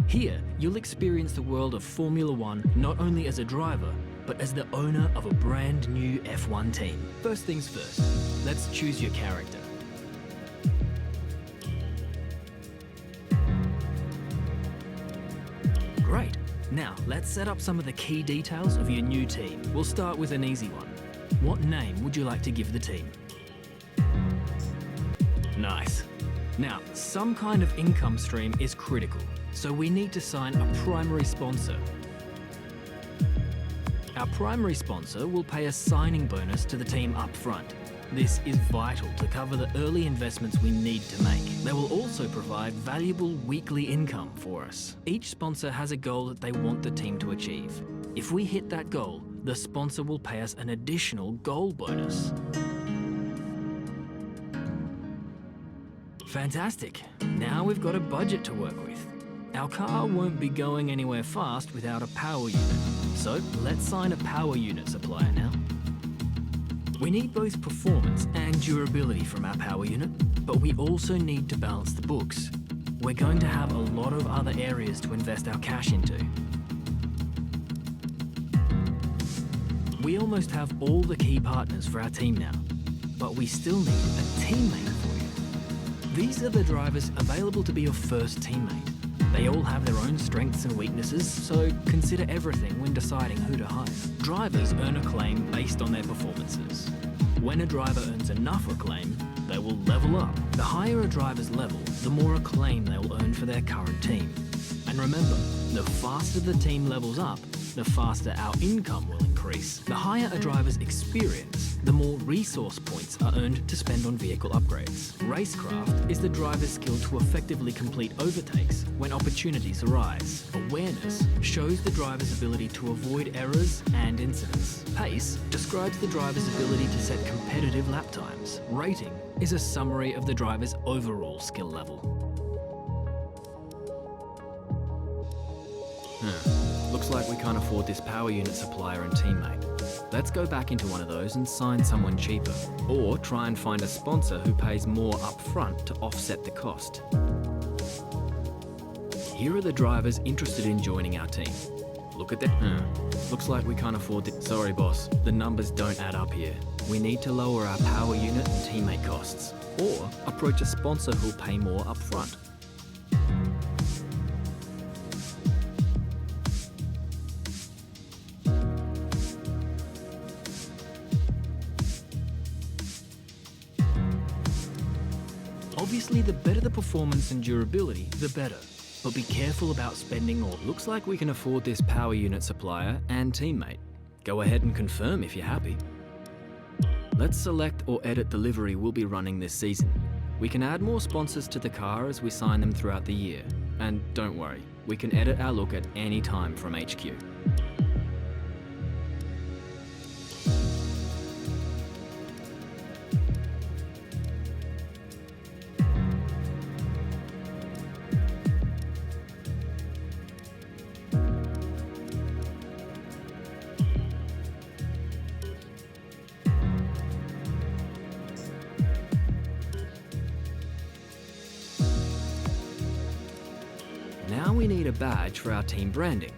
Here, you'll experience the world of Formula One not only as a driver, but as the owner of a brand new F1 team. First things first, let's choose your character. Great. Now, let's set up some of the key details of your new team. We'll start with an easy one. What name would you like to give the team? Nice. Now, some kind of income stream is critical, so we need to sign a primary sponsor. Our primary sponsor will pay a signing bonus to the team up front. This is vital to cover the early investments we need to make. They will also provide valuable weekly income for us. Each sponsor has a goal that they want the team to achieve. If we hit that goal, the sponsor will pay us an additional goal bonus. Fantastic. Now we've got a budget to work with. Our car won't be going anywhere fast without a power unit. So let's sign a power unit supplier now. We need both performance and durability from our power unit, but we also need to balance the books. We're going to have a lot of other areas to invest our cash into. We almost have all the key partners for our team now, but we still need a teammate for you. These are the drivers available to be your first teammate. They all have their own strengths and weaknesses, so consider everything when deciding who to hire. Drivers earn acclaim based on their performances. When a driver earns enough acclaim, they will level up. The higher a driver's level, the more acclaim they will earn for their current team. And remember, the faster the team levels up, the faster our income will increase. The higher a driver's experience, the more resource points are earned to spend on vehicle upgrades. Racecraft is the driver's skill to effectively complete overtakes when opportunities arise. Awareness shows the driver's ability to avoid errors and incidents. Pace describes the driver's ability to set competitive lap times. Rating is a summary of the driver's overall skill level. Looks like we can't afford this power unit supplier and teammate. Let's go back into one of those and sign someone cheaper. Or try and find a sponsor who pays more up front to offset the cost. Here are the drivers interested in joining our team. Look at that. Looks like we can't afford this. Sorry boss, the numbers don't add up here. We need to lower our power unit and teammate costs. Or approach a sponsor who'll pay more up front. Obviously, the better the performance and durability, the better. But be careful about spending all. Looks like we can afford this power unit supplier and teammate. Go ahead and confirm if you're happy. Let's select or edit the livery we'll be running this season. We can add more sponsors to the car as we sign them throughout the year. And don't worry, we can edit our look at any time from HQ. Now we need a badge for our team branding.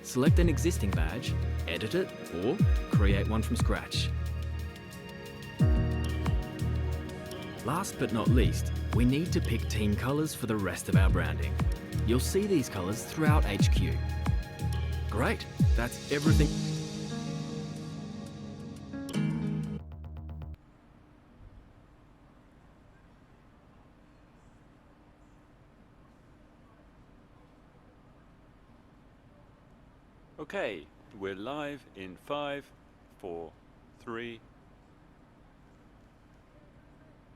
Select an existing badge, edit it, or create one from scratch. Last but not least, we need to pick team colors for the rest of our branding. You'll see these colors throughout HQ. Great, that's everything. Okay, we're live in 5, 4, 3.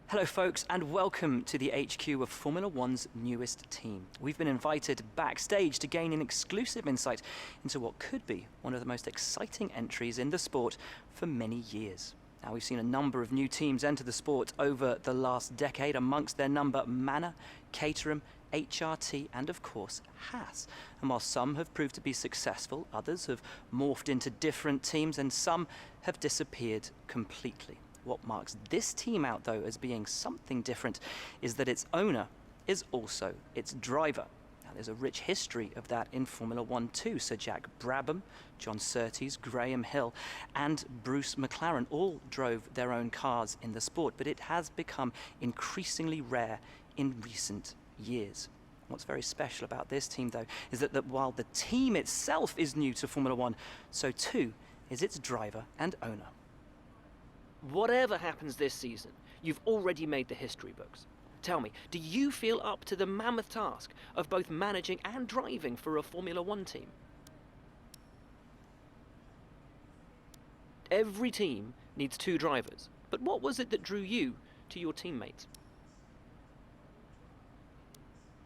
Hello folks, and welcome to the HQ of Formula One's newest team. We've been invited backstage to gain an exclusive insight into what could be one of the most exciting entries in the sport for many years. Now, we've seen a number of new teams enter the sport over the last decade, amongst their number Manor, Caterham, HRT and of course Haas. And while some have proved to be successful, others have morphed into different teams and some have disappeared completely. What marks this team out though as being something different is that its owner is also its driver. Now, there's a rich history of that in Formula One too. Sir Jack Brabham, John Surtees, Graham Hill and Bruce McLaren all drove their own cars in the sport, but it has become increasingly rare in recent years. What's very special about this team, though, is that while the team itself is new to Formula One, so too is its driver and owner. Whatever happens this season, you've already made the history books. Tell me, do you feel up to the mammoth task of both managing and driving for a Formula One team? Every team needs 2 drivers, but what was it that drew you to your teammates?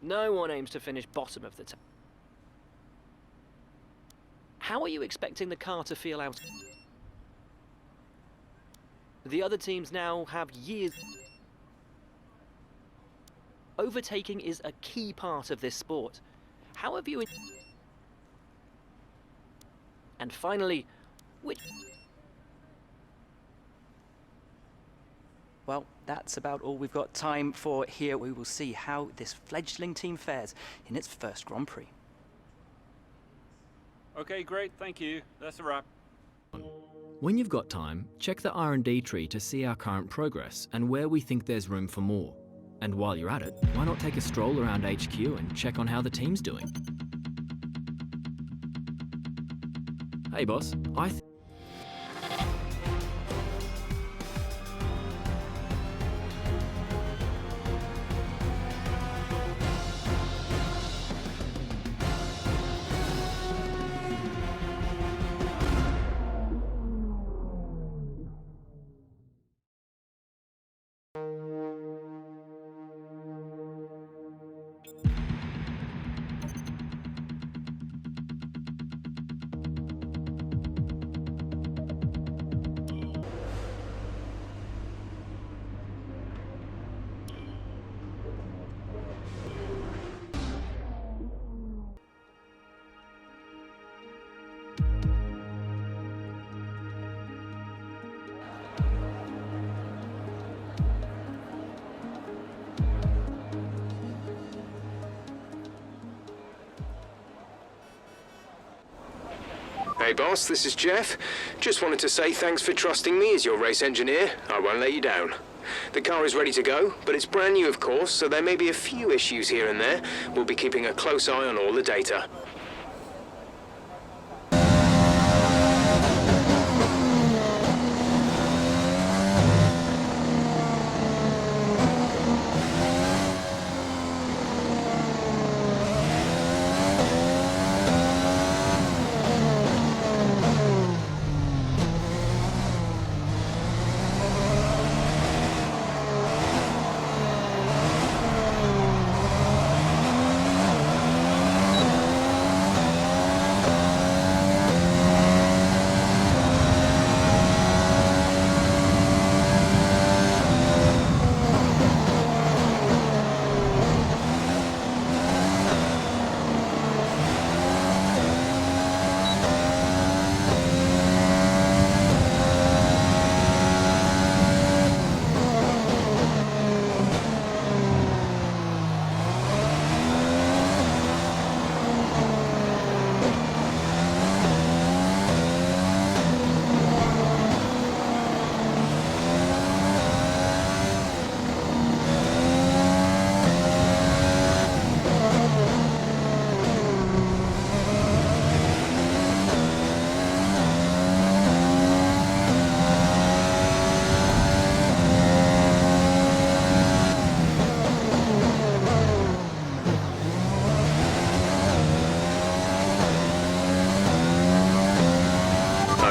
No one aims to finish bottom of the table. How are you expecting the car to feel out? The other teams now have years. Overtaking is a key part of this sport. How have you... And finally, which... Well, that's about all we've got time for here. We will see how this fledgling team fares in its first Grand Prix. Okay, great, thank you. That's a wrap. When you've got time, check the R&D tree to see our current progress and where we think there's room for more. And while you're at it, why not take a stroll around HQ and check on how the team's doing? Hey boss, Hey boss, this is Jeff. Just wanted to say thanks for trusting me as your race engineer. I won't let you down. The car is ready to go, but it's brand new of course, so there may be a few issues here and there. We'll be keeping a close eye on all the data.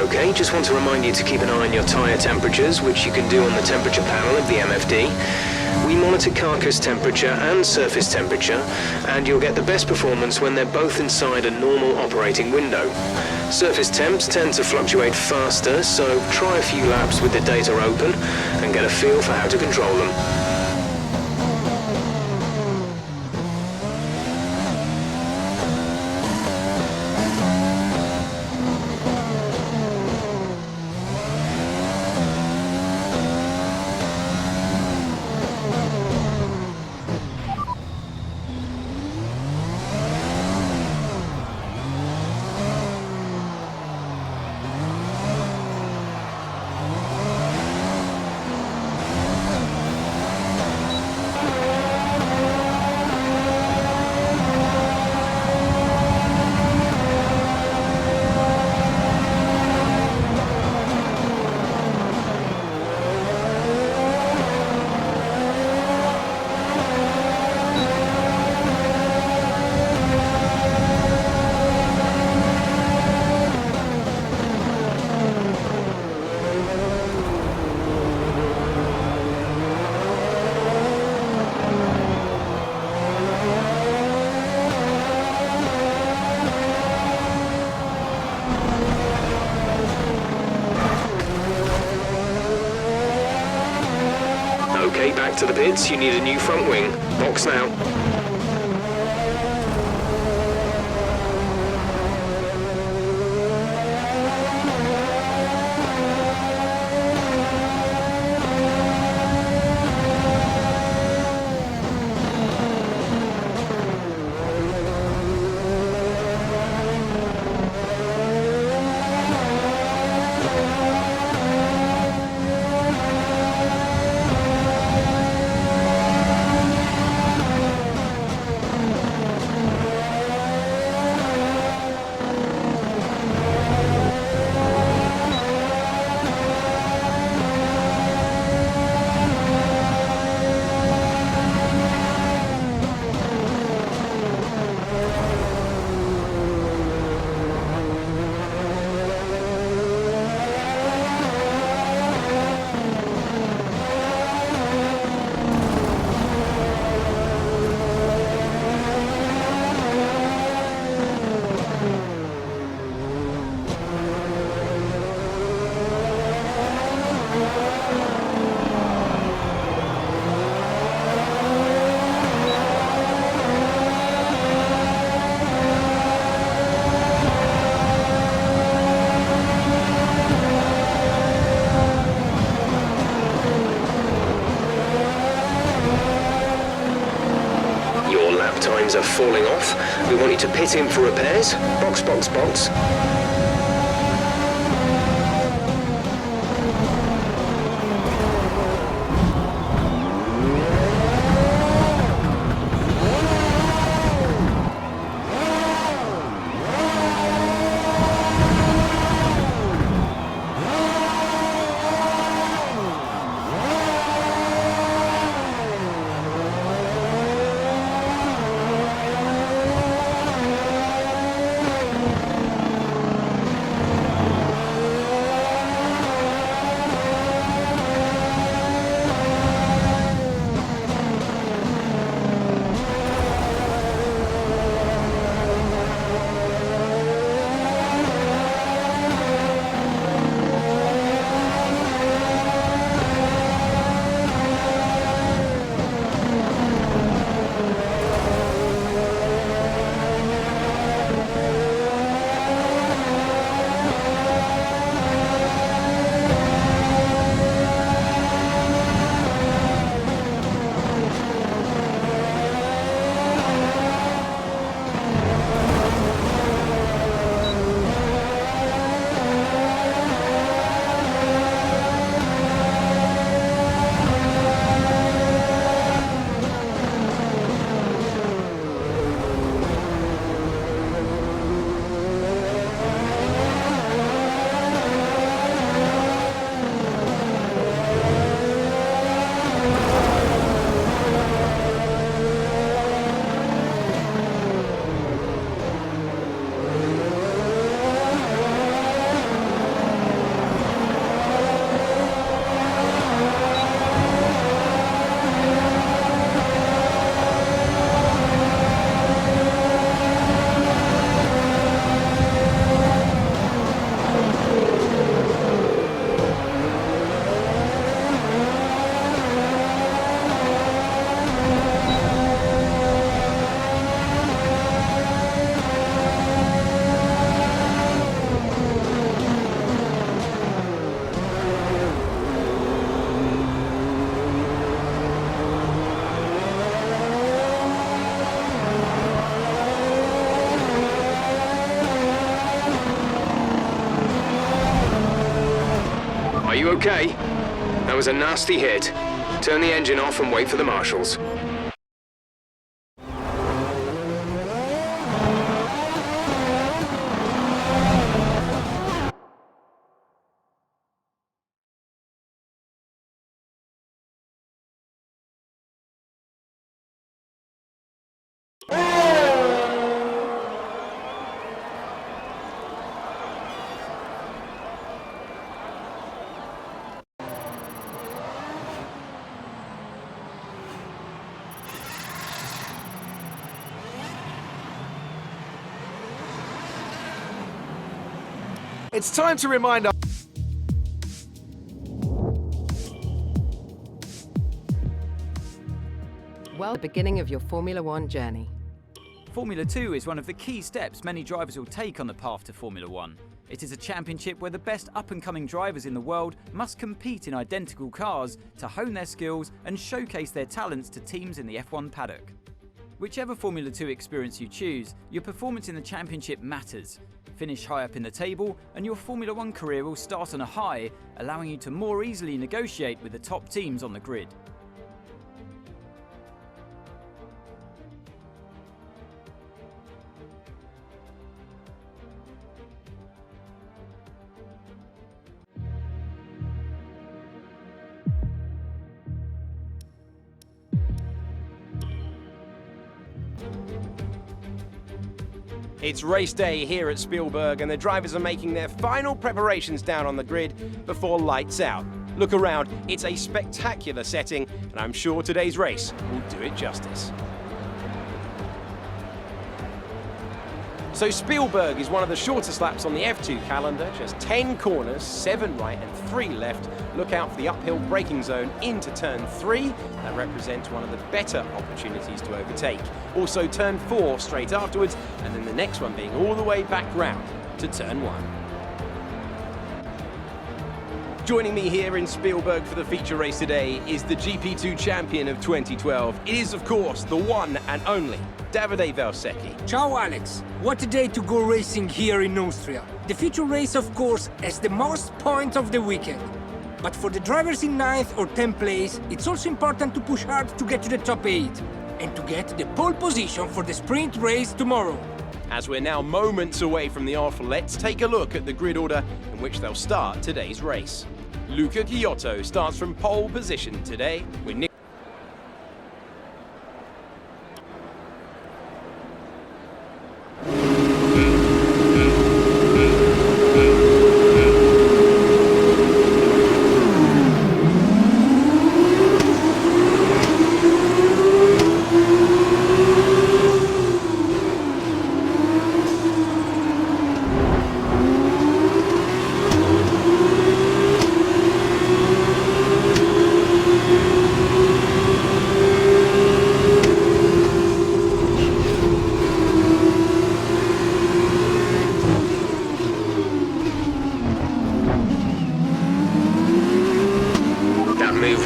Okay, just want to remind you to keep an eye on your tyre temperatures, which you can do on the temperature panel of the MFD. We monitor carcass temperature and surface temperature, and you'll get the best performance when they're both inside a normal operating window. Surface temps tend to fluctuate faster, so try a few laps with the data open and get a feel for how to control them. Okay, back to the pits. You need a new front wing. Box now. Times are falling off. We want you to pit in for repairs. Box, box, box. Are you okay? That was a nasty hit. Turn the engine off and wait for the marshals. It's time to remind our... Well, beginning of your Formula One journey. Formula 2 is one of the key steps many drivers will take on the path to Formula 1. It is a championship where the best up-and-coming drivers in the world must compete in identical cars to hone their skills and showcase their talents to teams in the F1 paddock. Whichever Formula 2 experience you choose, your performance in the championship matters. Finish high up in the table and your Formula 1 career will start on a high, allowing you to more easily negotiate with the top teams on the grid. It's race day here at Spielberg and the drivers are making their final preparations down on the grid before lights out. Look around, it's a spectacular setting and I'm sure today's race will do it justice. So Spielberg is one of the shortest laps on the F2 calendar, just 10 corners, 7 right and 3 left. Look out for the uphill braking zone into turn 3. That represents one of the better opportunities to overtake. Also turn 4 straight afterwards, and then the next one being all the way back round to turn 1. Joining me here in Spielberg for the feature race today is the GP2 champion of 2012. It is, of course, the one and only Davide Valsecchi. Ciao Alex, what a day to go racing here in Austria. The feature race, of course, has the most points of the weekend. But for the drivers in 9th or 10th place, it's also important to push hard to get to the top 8 and to get the pole position for the sprint race tomorrow. As we're now moments away from the off, let's take a look at the grid order in which they'll start today's race. Luca Chiotto starts from pole position today with Nick.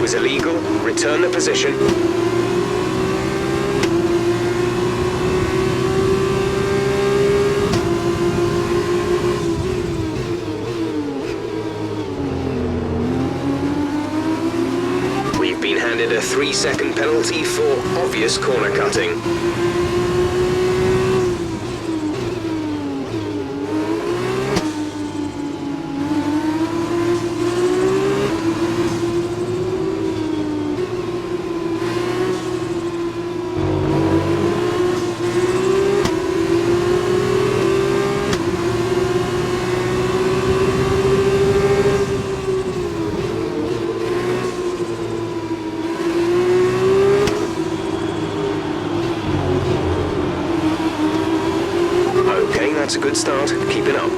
Was illegal. Return the position. We've been handed a 3-second penalty for obvious corner cutting. That's a good start. Keep it up.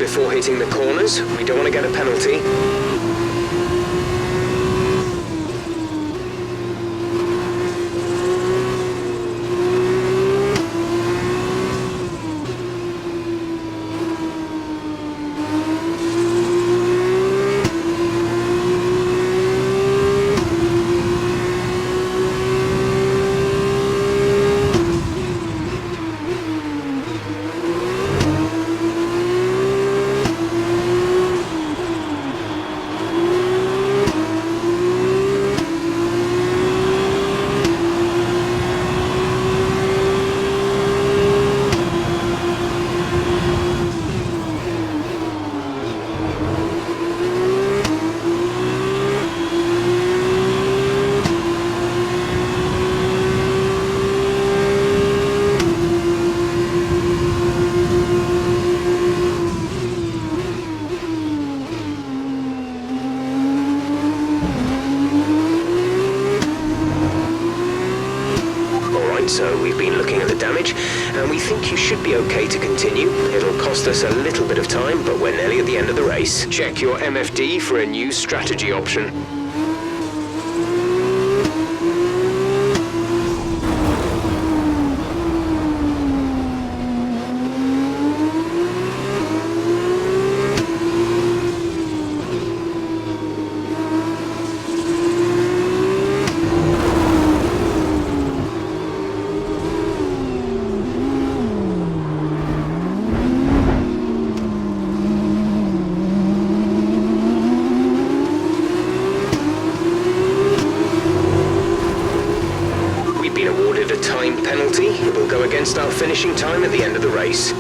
before hitting the corners. We don't want to get a penalty. So we've been looking at the damage, and we think you should be okay to continue. It'll cost us a little bit of time, but we're nearly at the end of the race. Check your MFD for a new strategy option. Penalty will go against our finishing time at the end of the race.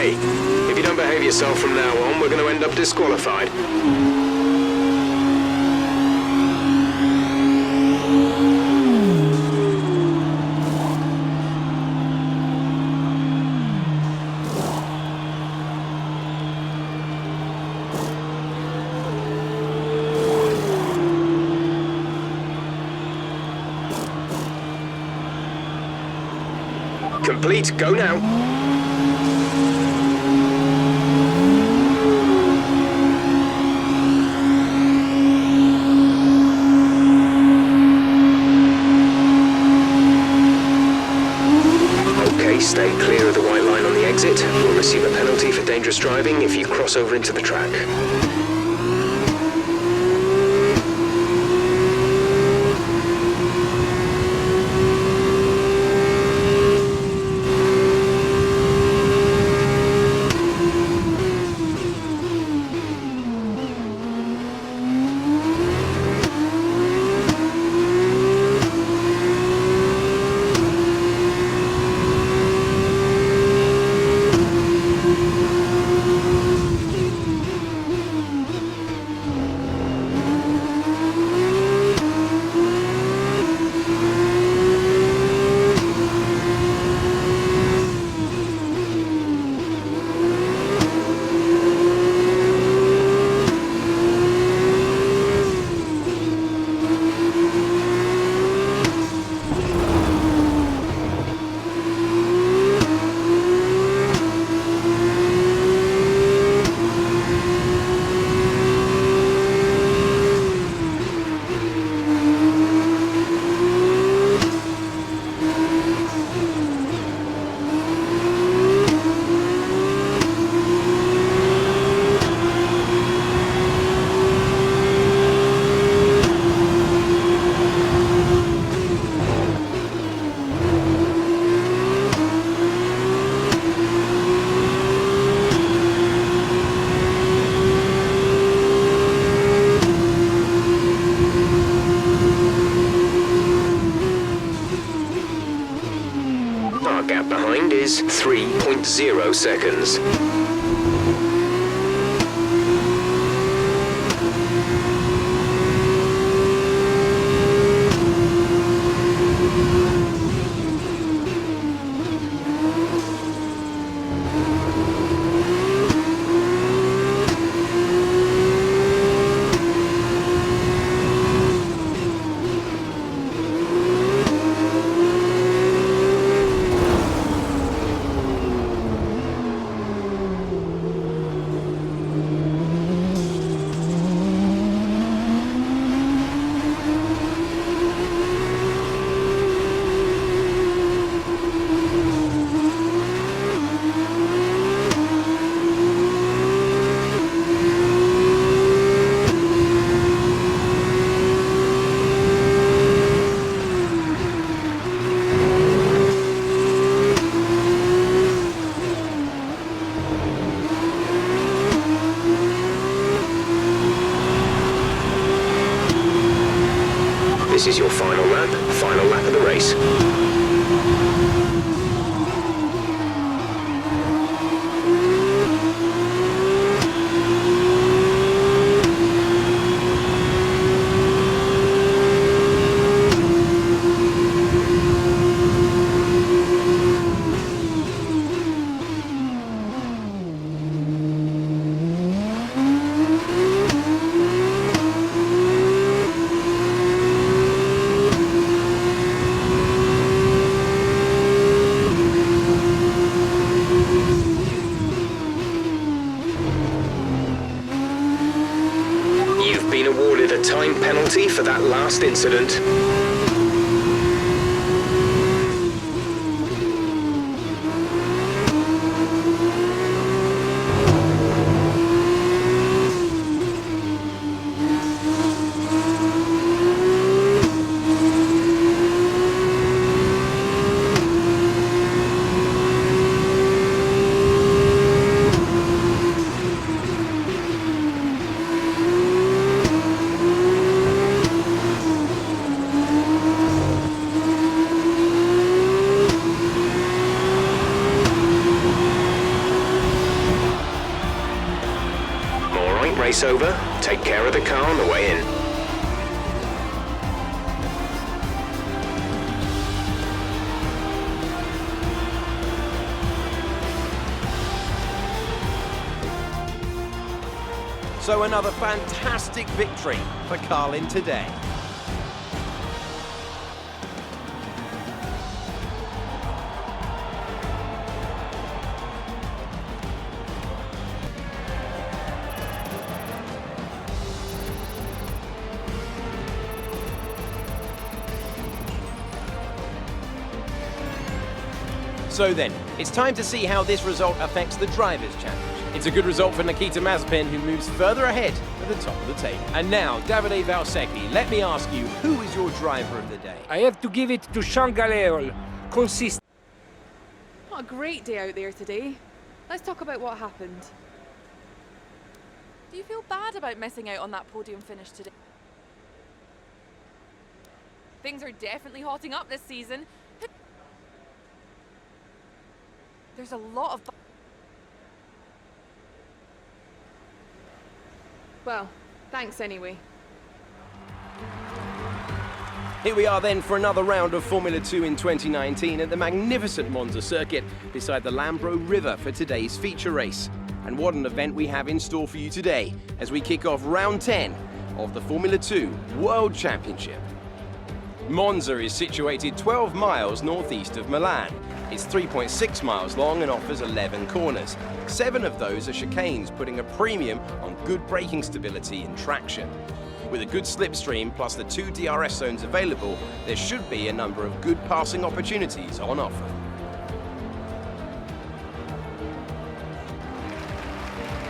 If you don't behave yourself from now on, we're going to end up disqualified. Complete, go now. Stay clear of the white line on the exit. You'll receive a penalty for dangerous driving if you cross over into the track. is 3.0 seconds. This is your final lap of the race. Been awarded a time penalty for that last incident. Race over, take care of the car on the way in. So another fantastic victory for Carlin today. So then, it's time to see how this result affects the Drivers' Championship. It's a good result for Nikita Mazepin, who moves further ahead at the top of the table. And now, Davide Valsecchi, let me ask you, who is your driver of the day? I have to give it to Sean Galeol. Consistent. What a great day out there today. Let's talk about what happened. Do you feel bad about missing out on that podium finish today? Things are definitely hotting up this season. There's a lot of... Well, thanks anyway. Here we are then for another round of Formula 2 in 2019 at the magnificent Monza circuit beside the Lambro River for today's feature race. And what an event we have in store for you today as we kick off round 10 of the Formula 2 World Championship. Monza is situated 12 miles northeast of Milan. It's 3.6 miles long and offers 11 corners. 7 of those are chicanes, putting a premium on good braking stability and traction. With a good slipstream plus the 2 DRS zones available, there should be a number of good passing opportunities on offer.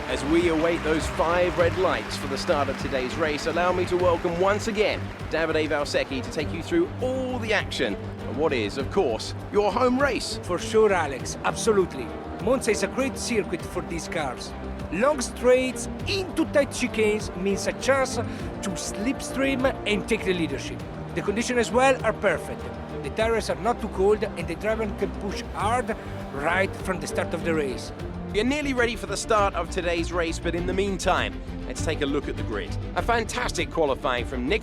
As we await those 5 red lights for the start of today's race, allow me to welcome once again Davide Valsecchi to take you through all the action of what is, of course, your home race. For sure, Alex, absolutely. Monza is a great circuit for these cars. Long straights into tight chicanes means a chance to slipstream and take the leadership. The conditions as well are perfect. The tires are not too cold and the driver can push hard right from the start of the race. We are nearly ready for the start of today's race, but in the meantime, let's take a look at the grid. A fantastic qualifying from Nick.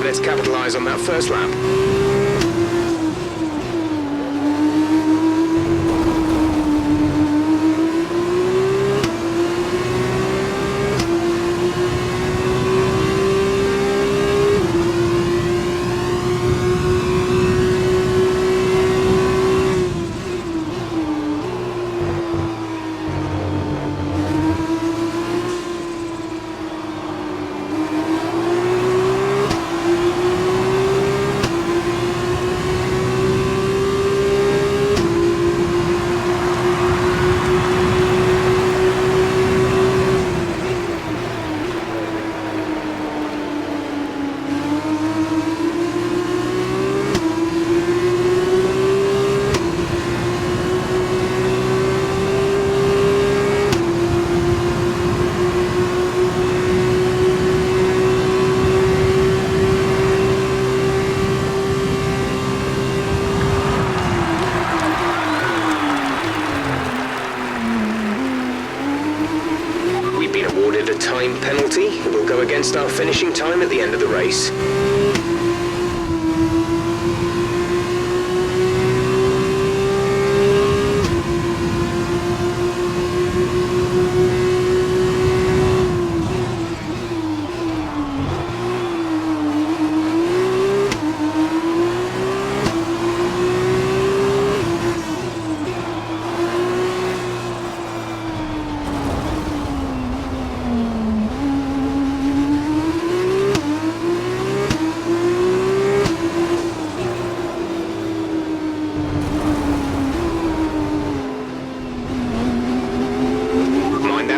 Let's capitalise on that first lap. Time penalty will go against our finishing time at the end of the race.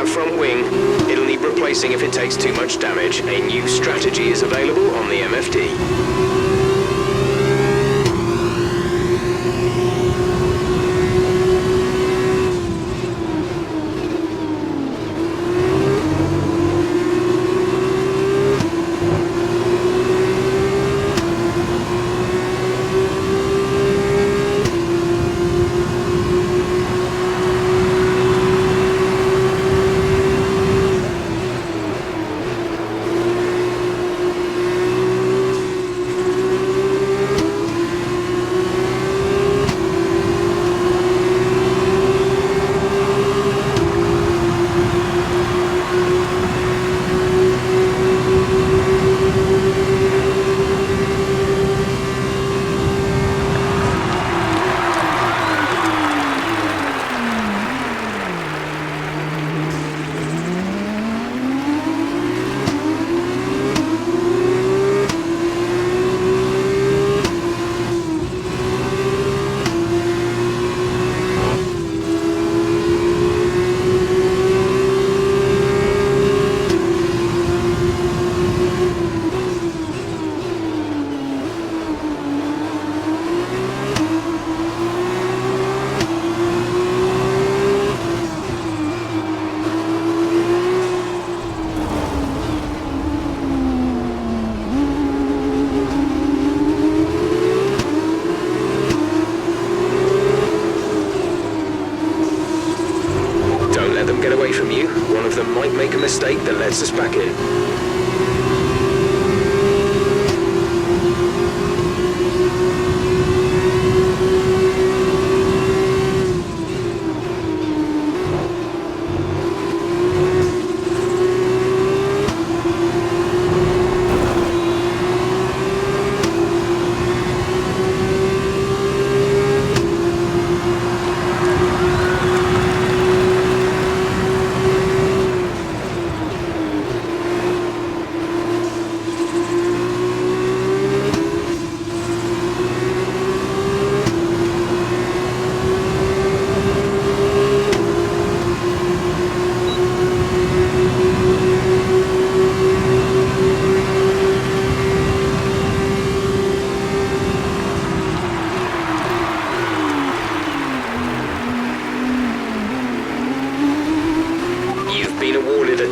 Front wing. It'll need replacing if it takes too much damage. A new strategy is available on the MFD. that lets us back in.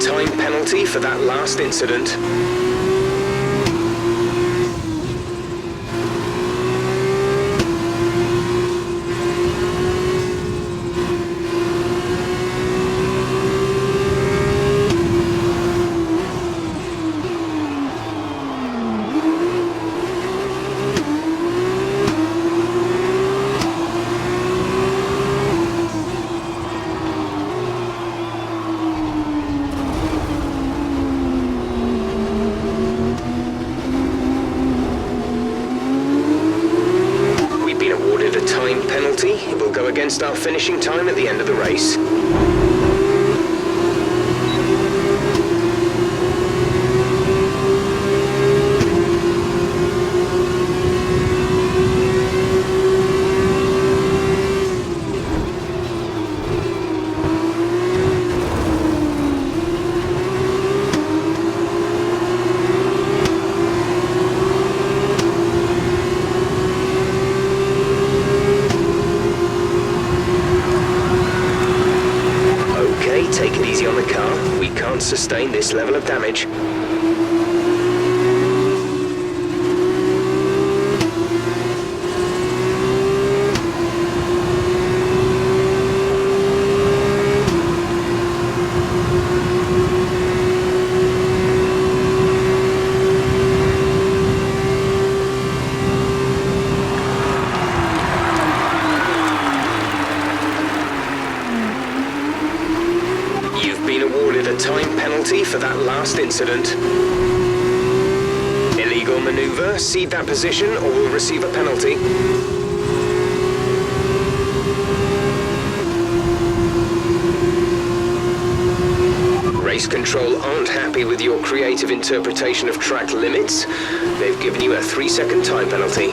Time penalty for that last incident. It will go against our finishing time at the end of the race. Take it easy on the car. We can't sustain this level of damage. Time penalty for that last incident. Illegal maneuver, cede that position or we'll receive a penalty. Race control aren't happy with your creative interpretation of track limits. They've given you a 3-second time penalty.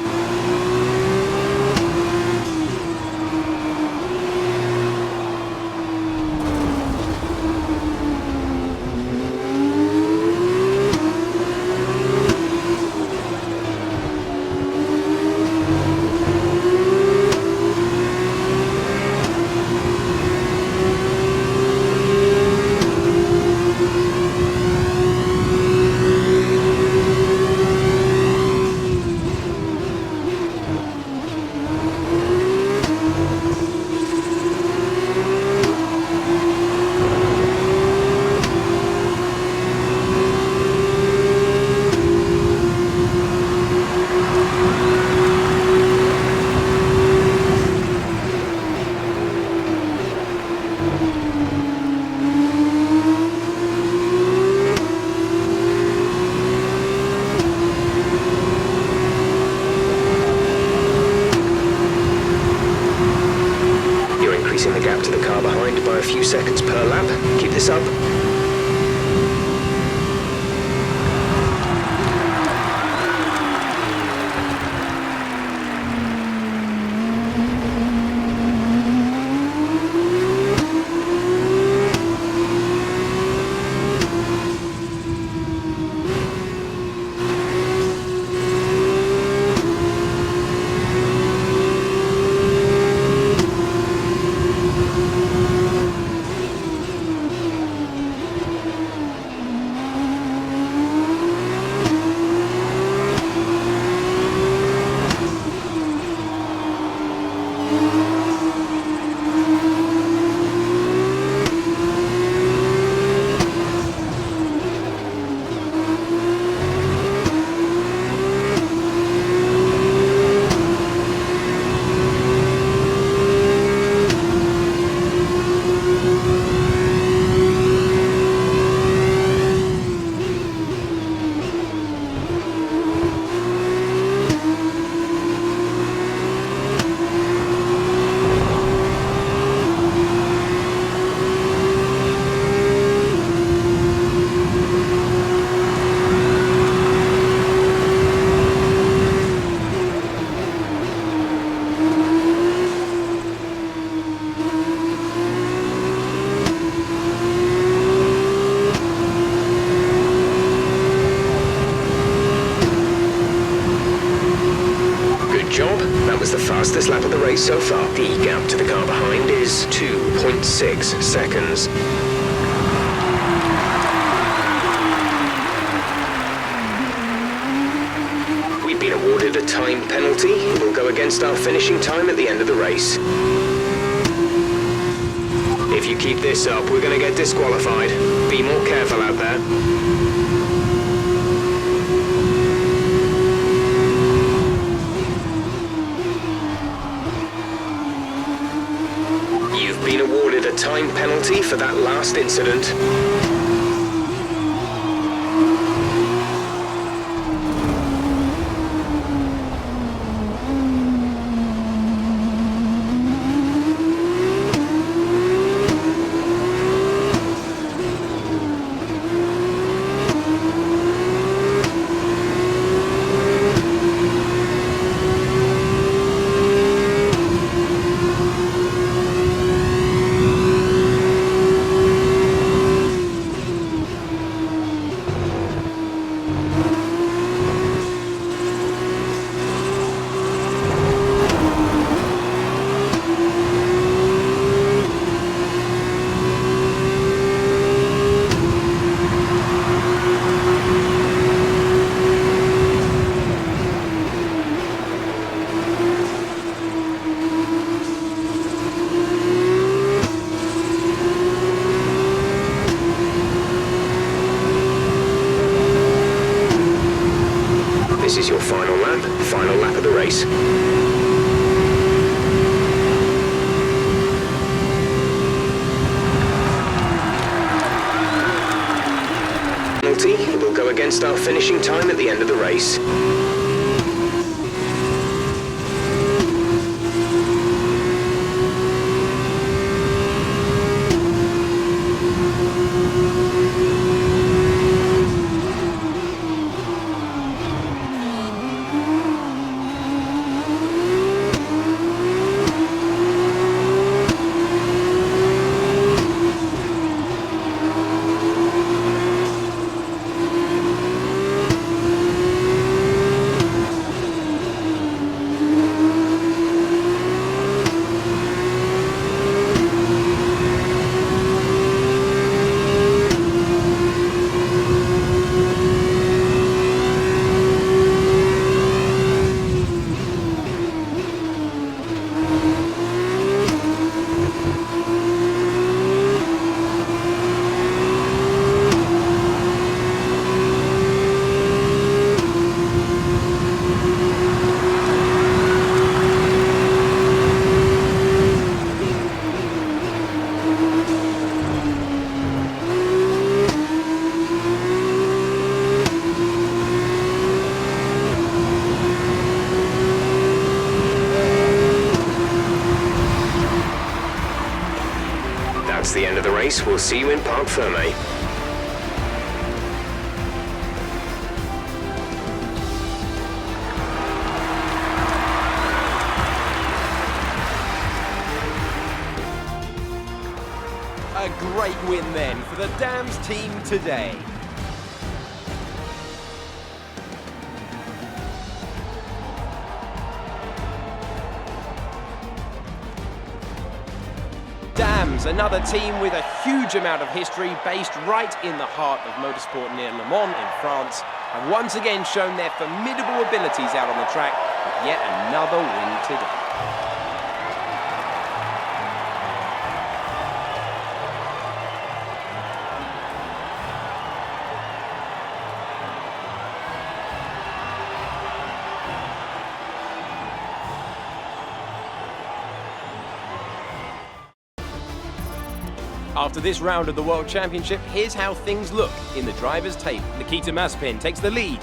has the fastest lap of the race so far. The gap to the car behind is 2.6 seconds. We've been awarded a time penalty. It will go against our finishing time at the end of the race. If you keep this up, we're going to get disqualified. Be more careful out there. You've been awarded a time penalty for that last incident. This is your final lap of the race. Penalty will go against our finishing time at the end of the race. That's the end of the race. We'll see you in Parc Fermé. A great win then for the Dams team today. Dams, another team with a huge amount of history based right in the heart of motorsport near Le Mans in France, have once again shown their formidable abilities out on the track with yet another win today. After this round of the World Championship, here's how things look in the driver's table. Nikita Mazepin takes the lead.